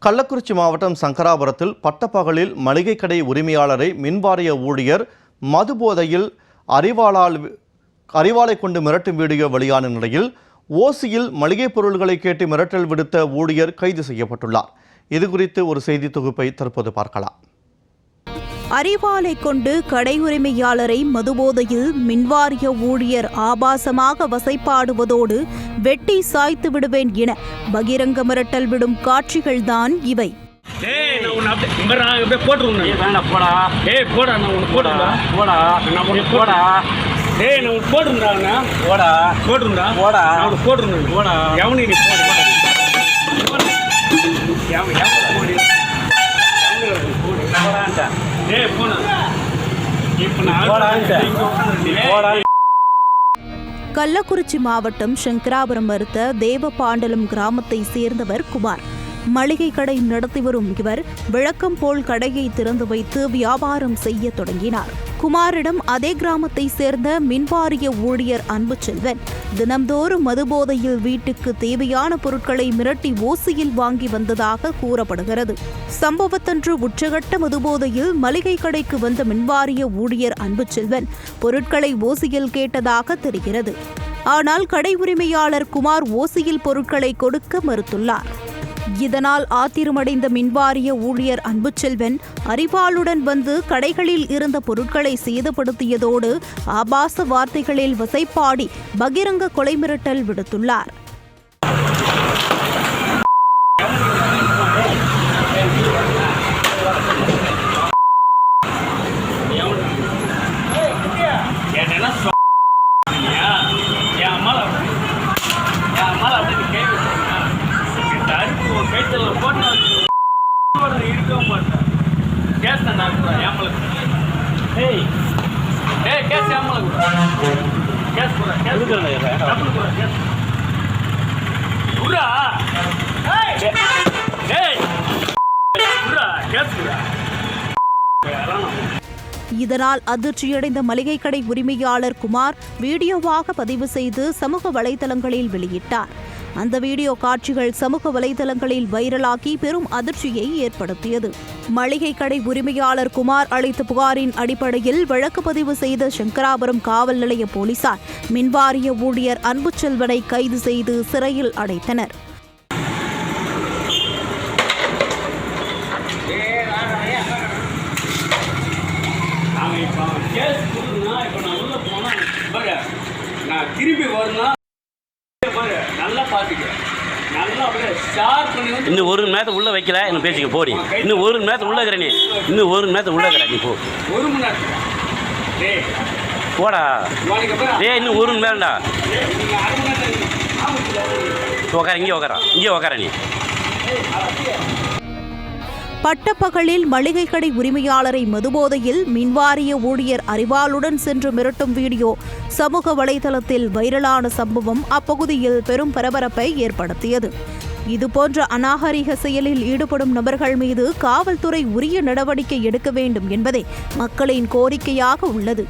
கள்ளக்குறிச்சி மாவட்டம் சங்கராபுரத்தில் பட்டப்பகலில் மளிகை கடை உரிமையாளரை மின்வாரிய ஊழியர் மதுபோதையில் அரிவாளை கொண்டு மிரட்டும் வீடியோ வெளியான நிலையில் ஓசியில் மளிகை பொருட்களை கேட்டு மிரட்டல் விடுத்த ஊழியர் கைது செய்யப்பட்டுள்ளார். இதுகுறித்து ஒரு செய்தி தொகுப்பை தற்போது பார்க்கலாம். அரிவாளை கொண்டு கடை உரிமையாளரை மதுபோதையில் மின்வாரிய ஊழியர் ஆபாசமாக வசைப்பாடுவதோடு வெட்டி சாய்த்து விடுவேன் என பகிரங்க மிரட்டல் விடும் காட்சிகள்தான் இவை. கள்ளக்குறிச்சி மாவட்டம் சங்கராபுரம் அடுத்த தேவபாண்டலம் கிராமத்தை சேர்ந்தவர் குமார். மளிகை கடை நடத்தி வரும் இவர் வழக்கம் போல் கடையை திறந்து வைத்து வியாபாரம் செய்ய தொடங்கினார். குமாரிடம் அதே கிராமத்தை சேர்ந்த மின்வாரிய ஊழியர் அன்புச்செல்வன் தினம்தோறும் மதுபோதையில் வீட்டுக்கு தேவையான பொருட்களை மிரட்டி ஓசியில் வாங்கி வந்ததாக கூறப்படுகிறது. சம்பவத்தன்று உச்சகட்ட மதுபோதையில் மளிகை கடைக்கு வந்த மின்வாரிய ஊழியர் அன்புச்செல்வன் பொருட்களை ஓசியில் கேட்டதாக தெரிகிறது. ஆனால் கடை உரிமையாளர் குமார் ஓசியில் பொருட்களை கொடுக்க மறுத்துள்ளார். இதனால் ஆத்திரமடைந்த மின்வாரிய ஊழியர் அன்புச்செல்வன் அரிவாளுடன் வந்து கடைகளில் இருந்த பொருட்களை சேதப்படுத்தியதோடு ஆபாச வார்த்தைகளில் வசைப்பாடி பகிரங்க கொலை மிரட்டல் விடுத்துள்ளார். இதனால் அதிர்ச்சியடைந்த மளிகை கடை உரிமையாளர் குமார் வீடியோவாக பதிவு செய்து சமூக வலைதளங்களில் வெளியிட்டார். அந்த வீடியோ காட்சிகள் சமூக வலைதளங்களில் வைரலாகி பெரும் அதிர்ச்சியை ஏற்படுத்தியது. மளிகை கடை உரிமையாளர் குமார் அளித்த புகாரின் அடிப்படையில் வழக்கு பதிவு செய்த சங்கராபுரம் காவல் நிலைய போலீசார் மின்வாரிய ஊழியர் அன்புச்செல்வனை கைது செய்து சிறையில் அடைத்தனர். இன்னும் ஒரு மணி நேரத்தை உள்ள வைக்கல என்ன பேசிக்க போடி. இன்னும் ஒரு மணி நேரத்தை உள்ள இருக்கிற நீ. இன்னும் ஒரு மணி நேரத்தை உள்ள இருக்கிற நீ போ. ஒரு மணி நேரம் போடா. இன்னும் ஒரு மணி நேரம்டா. உக்கார இங்கே உக்காரா. இங்கே உக்கார நீ. பட்டப்பகலில் மளிகை கடை உரிமையாளரை மதுபோதையில் மின்வாரிய ஊழியர் அரிவாளுடன் சென்று மிரட்டும் வீடியோ சமூக வலைதளத்தில் வைரலான சம்பவம் அப்பகுதியில் பெரும் பரபரப்பை ஏற்படுத்தியது. இதுபோன்ற அநாகரிக செயலில் ஈடுபடும் நபர்கள் மீது காவல்துறை உரிய நடவடிக்கை எடுக்க வேண்டும் என்பதே மக்களின் கோரிக்கையாக உள்ளது.